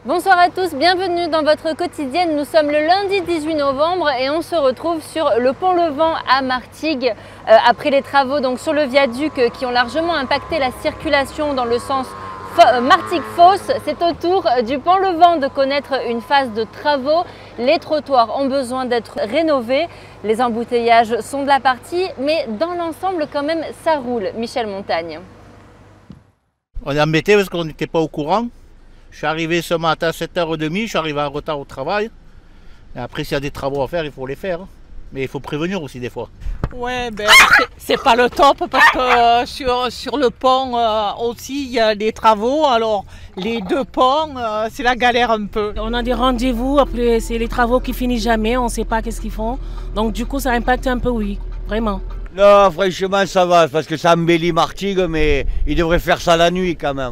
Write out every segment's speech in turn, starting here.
Bonsoir à tous, bienvenue dans votre quotidienne. Nous sommes le lundi 18 novembre et on se retrouve sur le pont Levant à Martigues après les travaux donc sur le viaduc qui ont largement impacté la circulation dans le sens Martigues-Fos. C'est au tour du pont Levant de connaître une phase de travaux. Les trottoirs ont besoin d'être rénovés, les embouteillages sont de la partie, mais dans l'ensemble quand même ça roule. Michel Montagne. On est embêté parce qu'on n'était pas au courant. Je suis arrivé ce matin à 7h30, je suis arrivé en retard au travail. Et après, s'il y a des travaux à faire, il faut les faire. Mais il faut prévenir aussi des fois. Ouais, ben, c'est pas le top parce que sur le pont aussi, il y a des travaux. Alors, les deux ponts, c'est la galère un peu. On a des rendez-vous, après c'est les travaux qui finissent jamais, on ne sait pas qu'est-ce qu'ils font. Donc du coup, ça impacte un peu, oui, vraiment. Non, franchement, ça va, parce que ça embellit Martigues, mais ils devraient faire ça la nuit quand même.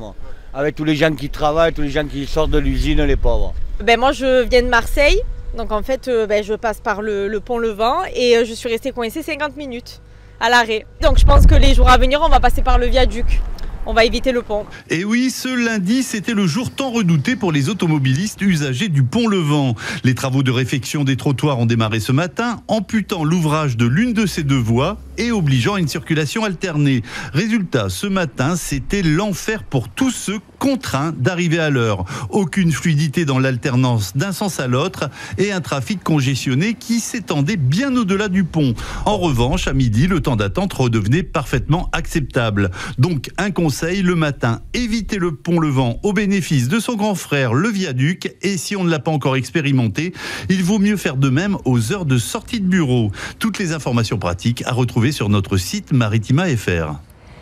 Avec tous les gens qui travaillent, tous les gens qui sortent de l'usine, les pauvres. Ben moi, je viens de Marseille, donc en fait, je passe par le pont Levant et je suis restée coincée 50 minutes à l'arrêt. Donc je pense que les jours à venir, on va passer par le viaduc. On va éviter le pont. Et oui, ce lundi, c'était le jour tant redouté pour les automobilistes usagers du pont Levant. Les travaux de réfection des trottoirs ont démarré ce matin, amputant l'ouvrage de l'une de ces deux voies et obligeant à une circulation alternée. Résultat, ce matin, c'était l'enfer pour tous ceux contraints d'arriver à l'heure. Aucune fluidité dans l'alternance d'un sens à l'autre et un trafic congestionné qui s'étendait bien au-delà du pont. En revanche, à midi, le temps d'attente redevenait parfaitement acceptable. Donc, un conseil, le matin, évitez le pont Levant au bénéfice de son grand frère, le viaduc. Et si on ne l'a pas encore expérimenté, il vaut mieux faire de même aux heures de sortie de bureau. Toutes les informations pratiques à retrouver sur notre site Maritima.fr.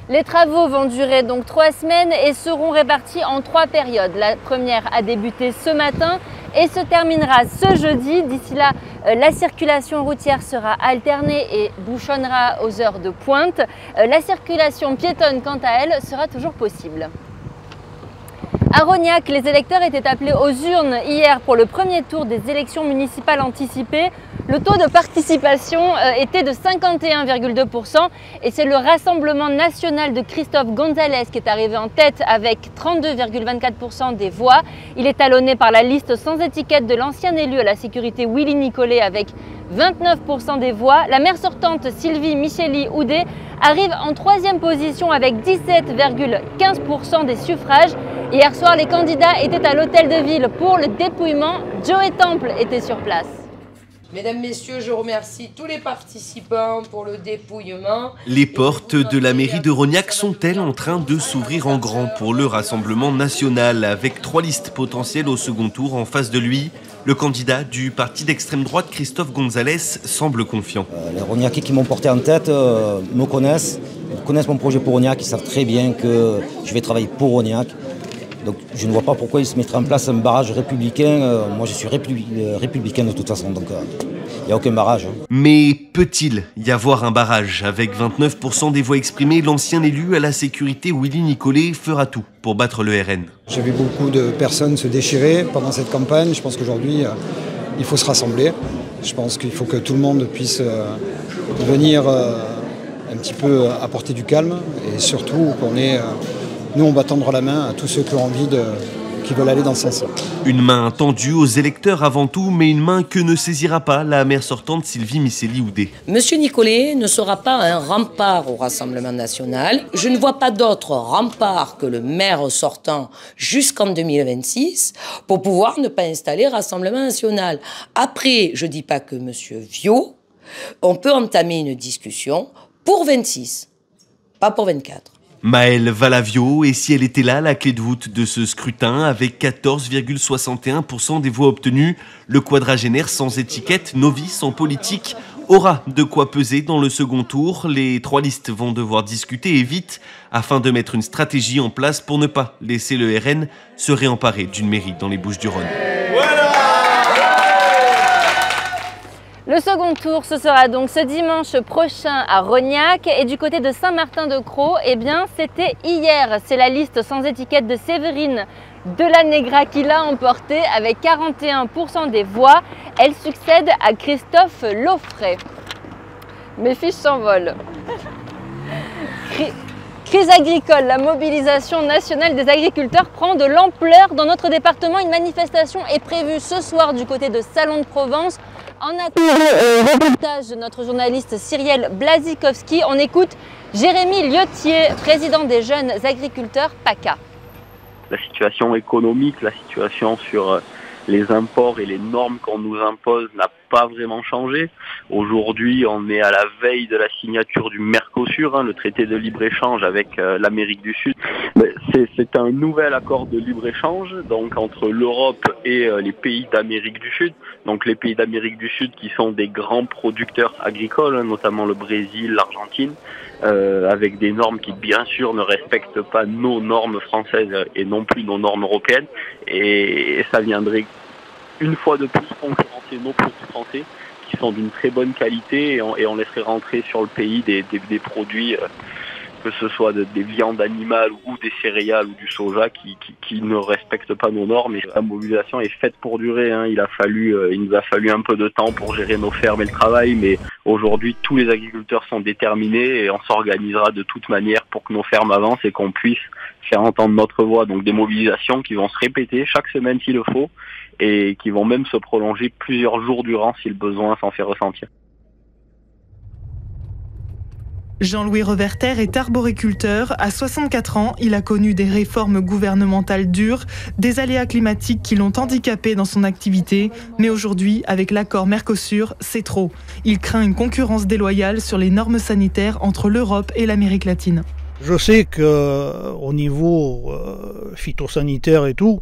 Les travaux vont durer donc 3 semaines et seront répartis en 3 périodes. La première a débuté ce matin et se terminera ce jeudi. D'ici là, la circulation routière sera alternée et bouchonnera aux heures de pointe. La circulation piétonne, quant à elle, sera toujours possible. À Rognac, les électeurs étaient appelés aux urnes hier pour le premier tour des élections municipales anticipées. Le taux de participation était de 51,2% et c'est le Rassemblement national de Christophe Gonzalez qui est arrivé en tête avec 32,24% des voix. Il est talonné par la liste sans étiquette de l'ancien élu à la sécurité Willy Nicollet avec 29% des voix. La maire sortante Sylvie Micheli-Houdet arrive en 3e position avec 17,15% des suffrages. Hier soir, les candidats étaient à l'hôtel de ville pour le dépouillement. Joe Temple était sur place. Mesdames, Messieurs, je remercie tous les participants pour le dépouillement. Les portes de la mairie de Rognac sont-elles en train de s'ouvrir en grand pour le Rassemblement national, avec 3 listes potentielles au second tour en face de lui? Le candidat du parti d'extrême droite, Christophe Gonzalez, semble confiant. Les Rognacais qui m'ont porté en tête me connaissent, ils connaissent mon projet pour Rognac, ils savent très bien que je vais travailler pour Rognac. Donc je ne vois pas pourquoi il se mettrait en place un barrage républicain. Moi je suis républicain de toute façon, donc il n'y a aucun barrage. Mais peut-il y avoir un barrage? Avec 29% des voix exprimées, l'ancien élu à la sécurité Willy Nicollet fera tout pour battre le RN. J'ai vu beaucoup de personnes se déchirer pendant cette campagne. Je pense qu'aujourd'hui il faut se rassembler. Je pense qu'il faut que tout le monde puisse venir un petit peu apporter du calme et surtout qu'on ait... Nous, on va tendre la main à tous ceux qui ont envie qui veulent aller dans ce sens-là. Une main tendue aux électeurs avant tout, mais une main que ne saisira pas la maire sortante Sylvie Micheli-Houdet. Monsieur Nicollet ne sera pas un rempart au Rassemblement national. Je ne vois pas d'autre rempart que le maire sortant jusqu'en 2026 pour pouvoir ne pas installer Rassemblement national. Après, je ne dis pas que monsieur Viau, on peut entamer une discussion pour 26, pas pour 24. Maëlle Valavio, et si elle était là, la clé de voûte de ce scrutin, avec 14,61% des voix obtenues, le quadragénaire sans étiquette, novice en politique, aura de quoi peser dans le second tour. Les 3 listes vont devoir discuter et vite, afin de mettre une stratégie en place pour ne pas laisser le RN se réemparer d'une mairie dans les Bouches-du-Rhône. Le second tour, ce sera donc ce dimanche prochain à Rognac et du côté de Saint-Martin-de-Crau, eh bien c'était hier. C'est la liste sans étiquette de Séverine de la Negra qui l'a emporté avec 41% des voix. Elle succède à Christophe Laufray. Mes fiches s'envolent. Crise agricole, la mobilisation nationale des agriculteurs prend de l'ampleur dans notre département. Une manifestation est prévue ce soir du côté de Salon de Provence. En attendant le reportage de notre journaliste Cyrielle Blazikowski, on écoute Jérémy Liotier, président des jeunes agriculteurs PACA. La situation économique, la situation sur les imports et les normes qu'on nous impose n'a pas vraiment changé. Aujourd'hui, on est à la veille de la signature du Mercosur, le traité de libre-échange avec l'Amérique du Sud. C'est un nouvel accord de libre-échange donc entre l'Europe et les pays d'Amérique du Sud. Donc les pays d'Amérique du Sud qui sont des grands producteurs agricoles, notamment le Brésil, l'Argentine, avec des normes qui bien sûr ne respectent pas nos normes françaises et non plus nos normes européennes. Et ça viendrait une fois de plus concurrencer nos produits français qui sont d'une très bonne qualité et on laisserait rentrer sur le pays des produits, que ce soit des viandes animales ou des céréales ou du soja qui ne respectent pas nos normes. Et la mobilisation est faite pour durer. Il nous a fallu un peu de temps pour gérer nos fermes et le travail, mais aujourd'hui tous les agriculteurs sont déterminés et on s'organisera de toute manière pour que nos fermes avancent et qu'on puisse faire entendre notre voix. Donc des mobilisations qui vont se répéter chaque semaine s'il le faut et qui vont même se prolonger plusieurs jours durant si le besoin s'en fait ressentir. Jean-Louis Reverter est arboriculteur. À 64 ans, il a connu des réformes gouvernementales dures, des aléas climatiques qui l'ont handicapé dans son activité. Mais aujourd'hui, avec l'accord Mercosur, c'est trop. Il craint une concurrence déloyale sur les normes sanitaires entre l'Europe et l'Amérique latine. Je sais qu'au niveau phytosanitaire et tout,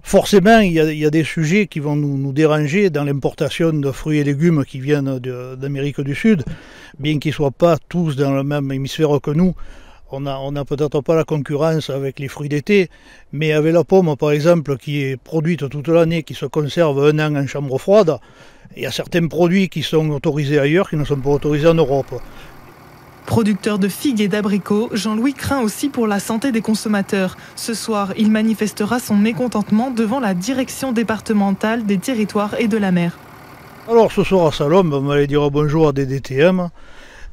forcément, il y a des sujets qui vont nous déranger dans l'importation de fruits et légumes qui viennent d'Amérique du Sud, bien qu'ils ne soient pas tous dans le même hémisphère que nous. On n'a peut-être pas la concurrence avec les fruits d'été, mais avec la pomme, par exemple, qui est produite toute l'année, qui se conserve 1 an en chambre froide, il y a certains produits qui sont autorisés ailleurs, qui ne sont pas autorisés en Europe. Producteur de figues et d'abricots, Jean-Louis craint aussi pour la santé des consommateurs. Ce soir, il manifestera son mécontentement devant la direction départementale des territoires et de la mer. Alors ce soir à Salon, on va aller dire bonjour à des DTM.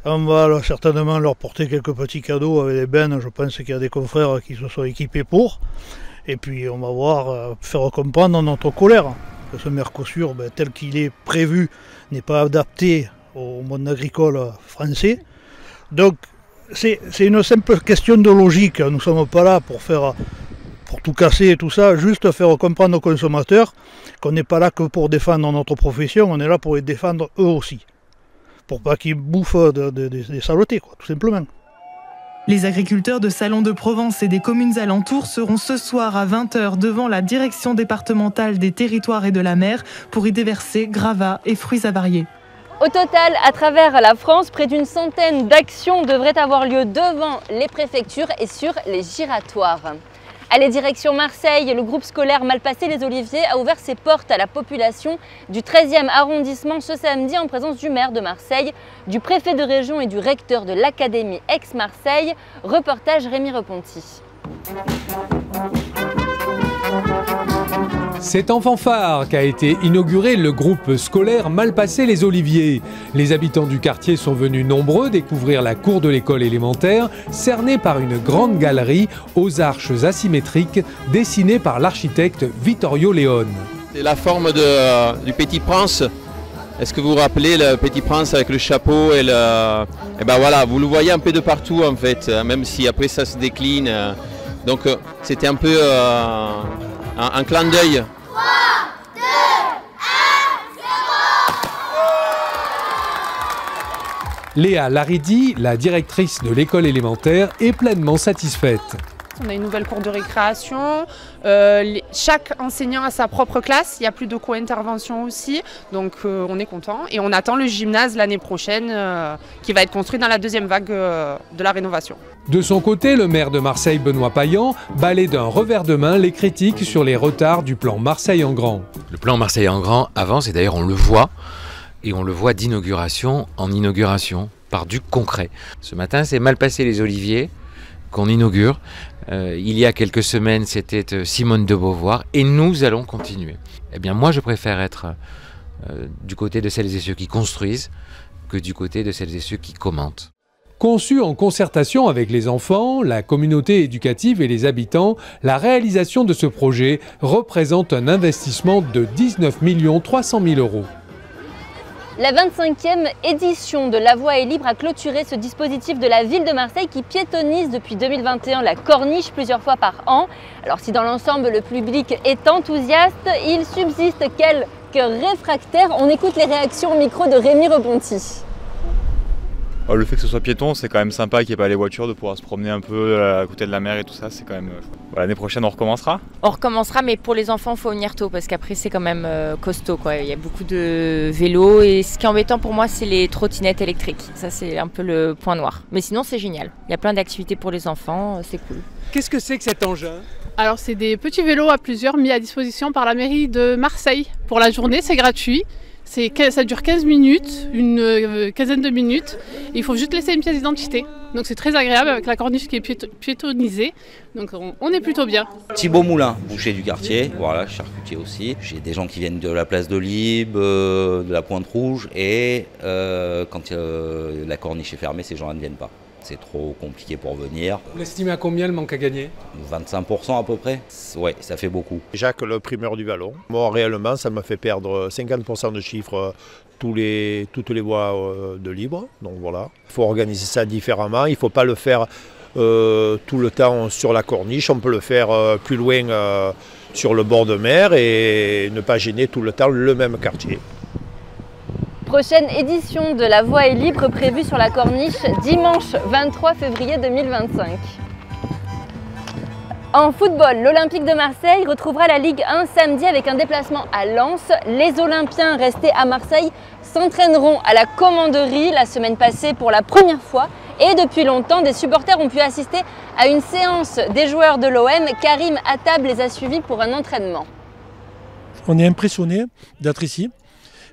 On va certainement leur porter quelques petits cadeaux avec des bennes. Je pense qu'il y a des confrères qui se sont équipés pour. Et puis on va faire comprendre notre colère. Que ce Mercosur, tel qu'il est prévu, n'est pas adapté au monde agricole français. Donc c'est une simple question de logique, nous ne sommes pas là pour tout casser et tout ça, juste faire comprendre aux consommateurs qu'on n'est pas là que pour défendre notre profession, on est là pour les défendre eux aussi, pour pas qu'ils bouffent des saletés, tout simplement. Les agriculteurs de Salon de Provence et des communes alentours seront ce soir à 20 h devant la direction départementale des territoires et de la mer pour y déverser gravats et fruits avariés. Au total, à travers la France, près d'une centaine d'actions devraient avoir lieu devant les préfectures et sur les giratoires. Allez, direction Marseille, le groupe scolaire Malpasser les Oliviers a ouvert ses portes à la population du 13e arrondissement ce samedi en présence du maire de Marseille, du préfet de région et du recteur de l'Académie Aix-Marseille. Reportage Rémi Reponti. C'est en fanfare qu'a été inauguré le groupe scolaire Malpasser les Oliviers. Les habitants du quartier sont venus nombreux découvrir la cour de l'école élémentaire, cernée par une grande galerie aux arches asymétriques dessinée par l'architecte Vittorio Leone. C'est la forme du Petit Prince. Est-ce que vous vous rappelez le Petit Prince avec le chapeau et le... Et ben voilà, vous le voyez un peu de partout en fait, même si après ça se décline. Donc c'était un peu un clin d'œil. 3, 2, 1, 0. Léa Laridi, la directrice de l'école élémentaire, est pleinement satisfaite. On a une nouvelle cour de récréation, chaque enseignant a sa propre classe, il n'y a plus de co-intervention aussi, donc on est content. Et on attend le gymnase l'année prochaine qui va être construit dans la deuxième vague de la rénovation. De son côté, le maire de Marseille, Benoît Payan, balaie d'un revers de main les critiques sur les retards du plan Marseille en grand. Le plan Marseille en grand avance et d'ailleurs on le voit, et on le voit d'inauguration en inauguration, par du concret. Ce matin, c'est Malpasser les Oliviers qu'on inaugure. Il y a quelques semaines, c'était Simone de Beauvoir et nous allons continuer. Eh bien, moi, je préfère être du côté de celles et ceux qui construisent que du côté de celles et ceux qui commentent. Conçu en concertation avec les enfants, la communauté éducative et les habitants, la réalisation de ce projet représente un investissement de 19 300 000 €. La 25e édition de La Voie est libre a clôturé ce dispositif de la ville de Marseille qui piétonise depuis 2021 la corniche plusieurs fois par an. Alors si dans l'ensemble le public est enthousiaste, il subsiste quelques réfractaires. On écoute les réactions au micro de Rémi Reponti. Le fait que ce soit piéton, c'est quand même sympa qu'il n'y ait pas les voitures, de pouvoir se promener un peu à côté de la mer et tout ça, c'est quand même... L'année prochaine, on recommencera. On recommencera, mais pour les enfants, il faut venir tôt, parce qu'après, c'est quand même costaud, quoi. Il y a beaucoup de vélos, et ce qui est embêtant pour moi, c'est les trottinettes électriques. Ça, c'est un peu le point noir. Mais sinon, c'est génial. Il y a plein d'activités pour les enfants, c'est cool. Qu'est-ce que c'est que cet engin ? Alors, c'est des petits vélos à plusieurs mis à disposition par la mairie de Marseille. Pour la journée, c'est gratuit. Ça dure 15 minutes, une quinzaine de minutes. Et il faut juste laisser une pièce d'identité. Donc c'est très agréable avec la corniche qui est piétonnisée. Donc on est plutôt bien. Thibaut Moulin, boucher du quartier, voilà, charcutier aussi. J'ai des gens qui viennent de la place de Libes, de la Pointe Rouge. Et quand la corniche est fermée, ces gens-là ne viennent pas. C'est trop compliqué pour venir. Vous l'estimez à combien le manque à gagner ? 25% à peu près. Ouais, ça fait beaucoup. Jacques, le primeur du vallon. Moi, réellement, ça m'a fait perdre 50% de chiffre toutes les voies de libre. Donc voilà, il faut organiser ça différemment. Il ne faut pas le faire tout le temps sur la corniche. On peut le faire plus loin sur le bord de mer et ne pas gêner tout le temps le même quartier. Prochaine édition de La Voie est libre prévue sur la corniche dimanche 23 février 2025. En football, l'Olympique de Marseille retrouvera la Ligue 1 samedi avec un déplacement à Lens. Les Olympiens restés à Marseille s'entraîneront à la commanderie la semaine passée pour la première fois. Et depuis longtemps, des supporters ont pu assister à une séance des joueurs de l'OM. Karim Attab les a suivis pour un entraînement. On est impressionné d'être ici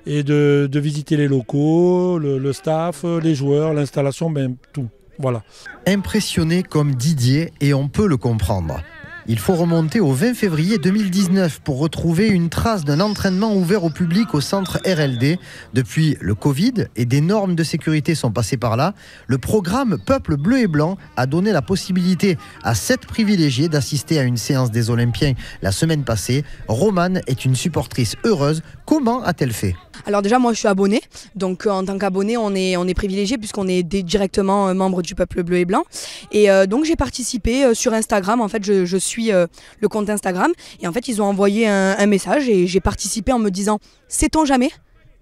et de visiter les locaux, le staff, les joueurs, l'installation, tout. Voilà. Impressionné comme Didier, et on peut le comprendre. Il faut remonter au 20 février 2019 pour retrouver une trace d'un entraînement ouvert au public au centre RLD. Depuis le Covid et des normes de sécurité sont passées par là, le programme Peuple Bleu et Blanc a donné la possibilité à 7 privilégiés d'assister à une séance des Olympiens la semaine passée. Romane est une supportrice heureuse. Comment a-t-elle fait ? Alors déjà, moi je suis abonnée, donc en tant qu'abonné on est privilégié puisqu'on est directement membre du Peuple Bleu et Blanc. Et donc j'ai participé sur Instagram, en fait je suis le compte Instagram, et en fait ils ont envoyé un message et j'ai participé en me disant sait-on jamais ?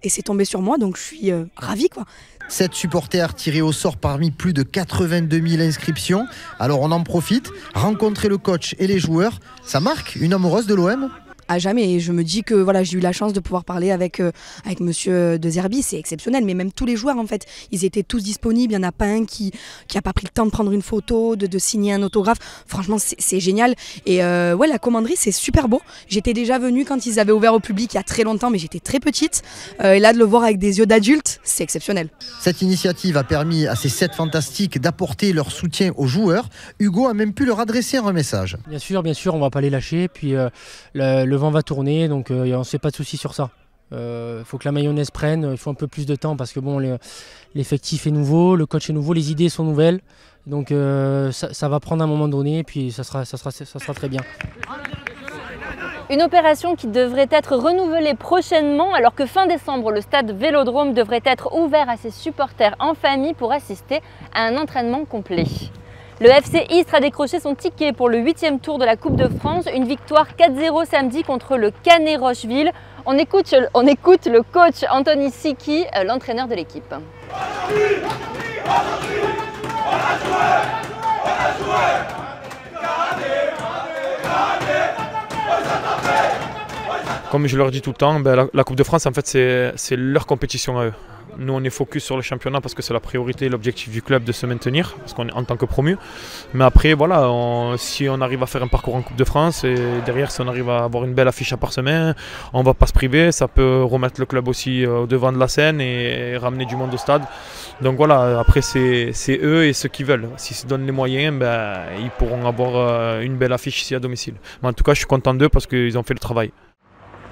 Et c'est tombé sur moi, donc je suis ravie quoi. 7 supporters tirés au sort parmi plus de 82 000 inscriptions. Alors on en profite, rencontrer le coach et les joueurs, ça marque une amoureuse de l'OM ? À jamais, et je me dis que voilà, j'ai eu la chance de pouvoir parler avec monsieur De Zerbi, c'est exceptionnel, mais même tous les joueurs en fait, ils étaient tous disponibles, il n'y en a pas un qui a pas pris le temps de prendre une photo, de signer un autographe, franchement c'est génial. Et ouais, la commanderie c'est super beau, j'étais déjà venue quand ils avaient ouvert au public il y a très longtemps, mais j'étais très petite, et là de le voir avec des yeux d'adulte, c'est exceptionnel. Cette initiative a permis à ces 7 fantastiques d'apporter leur soutien aux joueurs. Hugo a même pu leur adresser un message. Bien sûr, on ne va pas les lâcher, puis le vent va tourner, donc on ne se fait pas de soucis sur ça. Faut que la mayonnaise prenne, il faut un peu plus de temps parce que bon, l'effectif est nouveau, le coach est nouveau, les idées sont nouvelles, donc ça va prendre un moment donné, et puis ça sera très bien. Une opération qui devrait être renouvelée prochainement, alors que fin décembre, le stade Vélodrome devrait être ouvert à ses supporters en famille pour assister à un entraînement complet. Le FC Istres a décroché son ticket pour le 8e tour de la Coupe de France, une victoire 4-0 samedi contre le Canet Rocheville. On écoute le coach Anthony Siki, l'entraîneur de l'équipe. Comme je leur dis tout le temps, la Coupe de France, en fait, c'est leur compétition à eux. Nous, on est focus sur le championnat parce que c'est la priorité et l'objectif du club de se maintenir, parce qu'on est en tant que promu. Mais après, voilà, si on arrive à faire un parcours en Coupe de France et derrière, si on arrive à avoir une belle affiche à Parsemin, on ne va pas se priver. Ça peut remettre le club aussi au devant de la scène et ramener du monde au stade. Donc voilà, après, c'est eux et ceux qui veulent. S'ils se donnent les moyens, ils pourront avoir une belle affiche ici à domicile. Mais en tout cas, je suis content d'eux parce qu'ils ont fait le travail.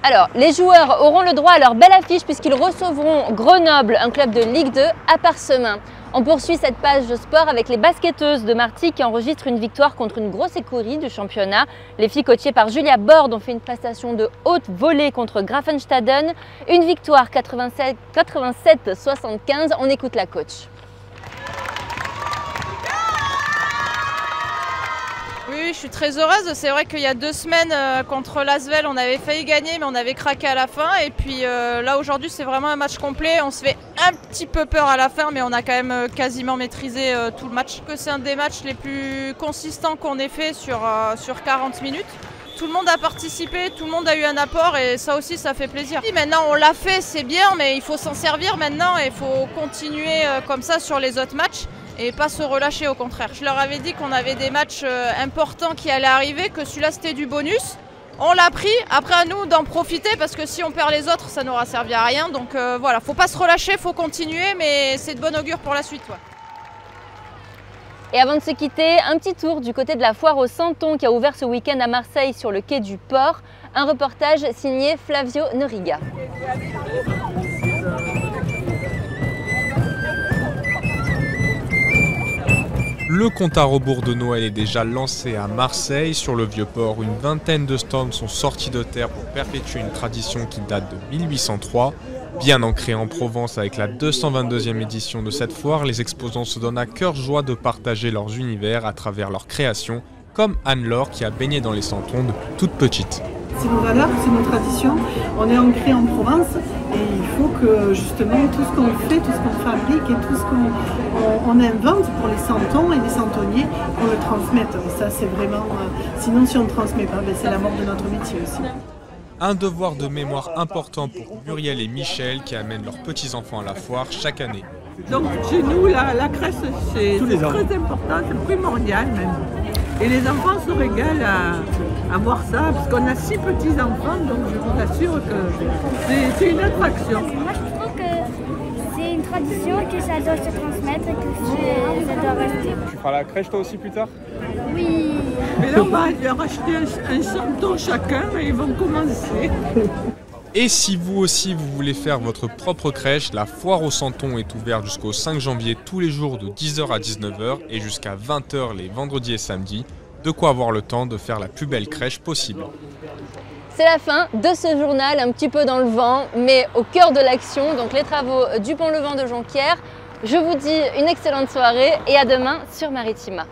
Alors, les joueurs auront le droit à leur belle affiche puisqu'ils recevront Grenoble, un club de Ligue 2, à Parsemin. On poursuit cette page de sport avec les basketteuses de Martigues qui enregistrent une victoire contre une grosse écurie du championnat. Les filles coachées par Julia Bord ont fait une prestation de haute volée contre Grafenstaden. Une victoire 87-75. On écoute la coach. Oui, je suis très heureuse. C'est vrai qu'il y a 2 semaines contre l'Asvel, on avait failli gagner, mais on avait craqué à la fin. Et puis là, aujourd'hui, c'est vraiment un match complet. On se fait un petit peu peur à la fin, mais on a quand même quasiment maîtrisé tout le match. C'est un des matchs les plus consistants qu'on ait fait sur 40 minutes. Tout le monde a participé, tout le monde a eu un apport et ça aussi, ça fait plaisir. Et maintenant, on l'a fait, c'est bien, mais il faut s'en servir maintenant et il faut continuer comme ça sur les autres matchs. Et pas se relâcher, au contraire. Je leur avais dit qu'on avait des matchs importants qui allaient arriver, que celui-là c'était du bonus. On l'a pris, après à nous d'en profiter parce que si on perd les autres, ça n'aura servi à rien. Donc voilà, faut pas se relâcher, faut continuer, mais c'est de bon augure pour la suite. Ouais. Et avant de se quitter, un petit tour du côté de la foire au Santon qui a ouvert ce week-end à Marseille sur le quai du Port. Un reportage signé Flavio Noriga. Le compte à rebours de Noël est déjà lancé à Marseille. Sur le Vieux-Port, une vingtaine de stands sont sortis de terre pour perpétuer une tradition qui date de 1803. Bien ancrée en Provence avec la 222e édition de cette foire, les exposants se donnent à cœur joie de partager leurs univers à travers leurs créations, comme Anne-Laure qui a baigné dans les Santons depuis toute petite. C'est nos valeurs, c'est nos traditions, on est ancré en Provence et il faut que justement tout ce qu'on fait, tout ce qu'on fabrique et tout ce qu'on invente pour les santons et les santonniers, qu'on le transmette. Et ça c'est vraiment, sinon si on ne transmet pas, c'est la mort de notre métier aussi. Un devoir de mémoire important pour Muriel et Michel qui amènent leurs petits-enfants à la foire chaque année. Donc chez nous, la crèche c'est très important, c'est primordial même. Et les enfants se régalent à voir ça, parce qu'on a 6 petits-enfants, donc je vous assure que c'est une attraction. Moi je trouve que c'est une tradition, que ça doit se transmettre et que ça doit rester. Tu feras la crèche toi aussi plus tard? Oui. Mais là on va leur acheter un santon chacun et ils vont commencer. Et si vous aussi vous voulez faire votre propre crèche, la foire au Santon est ouverte jusqu'au 5 janvier tous les jours de 10h à 19h et jusqu'à 20h les vendredis et samedis. De quoi avoir le temps de faire la plus belle crèche possible. C'est la fin de ce journal, un petit peu dans le vent, mais au cœur de l'action, donc les travaux du pont Levant de Jonquière. Je vous dis une excellente soirée et à demain sur Maritima.